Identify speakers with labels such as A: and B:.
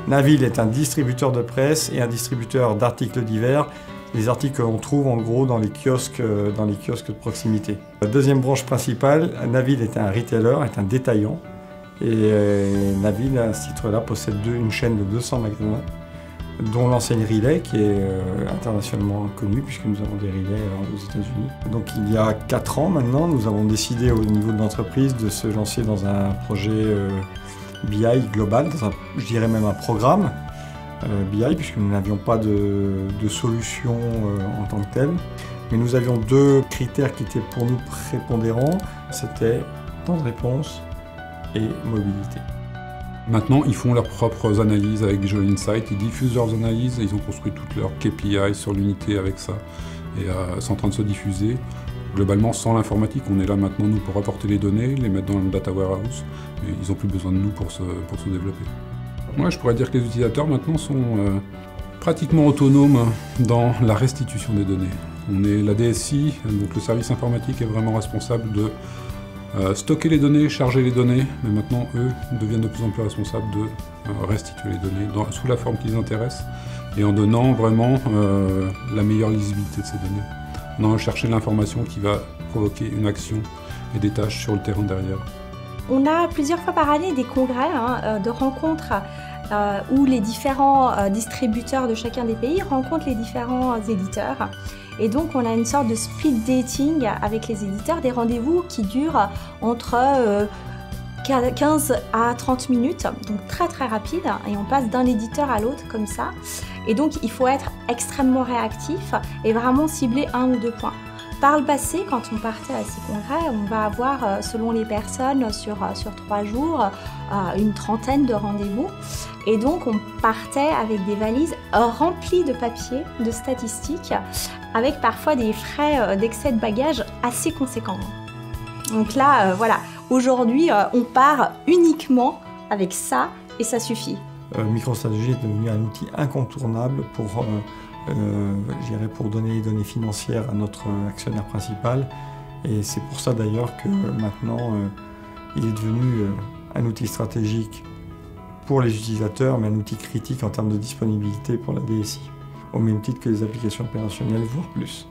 A: Navil est un distributeur de presse et un distributeur d'articles divers, les articles que l'on trouve en gros dans les kiosques de proximité. La deuxième branche principale, Navil est un retailer, est un détaillant. Et Navil, à ce titre-là, possède une chaîne de 200 magasins, dont l'enseigne Riley, qui est internationalement connue, puisque nous avons des Riley aux États-Unis. Donc il y a 4 ans maintenant, nous avons décidé au niveau de l'entreprise de se lancer dans un projet BI global, je dirais même un programme BI, puisque nous n'avions pas de solution en tant que telle. Mais nous avions 2 critères qui étaient pour nous prépondérants, c'était temps de réponse et mobilité.
B: Maintenant, ils font leurs propres analyses avec Visual Insight, ils diffusent leurs analyses et ils ont construit toutes leurs KPI sur l'unité avec ça. Et c'est en train de se diffuser. Globalement, sans l'informatique, on est là maintenant, nous, pour apporter les données, les mettre dans le data warehouse. Et ils n'ont plus besoin de nous pour se développer. Moi, je pourrais dire que les utilisateurs, maintenant, sont pratiquement autonomes dans la restitution des données. On est la DSI, donc le service informatique est vraiment responsable de stocker les données, charger les données, mais maintenant, eux, deviennent de plus en plus responsables de restituer les données sous la forme qui les intéresse et en donnant vraiment la meilleure lisibilité de ces données. On a cherché l'information qui va provoquer une action et des tâches sur le terrain derrière.
C: On a plusieurs fois par année des congrès de rencontres où les différents distributeurs de chacun des pays rencontrent les différents éditeurs. Et donc on a une sorte de speed dating avec les éditeurs, des rendez-vous qui durent entre 15 à 30 minutes, donc très très rapide, et on passe d'un éditeur à l'autre comme ça. Et donc il faut être extrêmement réactif et vraiment cibler 1 ou 2 points. Par le passé, quand on partait à ces congrès, on va avoir, selon les personnes, sur 3 jours, une trentaine de rendez-vous. Et donc, on partait avec des valises remplies de papiers, de statistiques, avec parfois des frais d'excès de bagages assez conséquents. Donc là, voilà, aujourd'hui, on part uniquement avec ça et ça suffit.
A: MicroStrategy est devenu un outil incontournable pour donner les données financières à notre actionnaire principal. Et c'est pour ça d'ailleurs que maintenant, il est devenu un outil stratégique pour les utilisateurs, mais un outil critique en termes de disponibilité pour la DSI, au même titre que les applications opérationnelles, voire plus.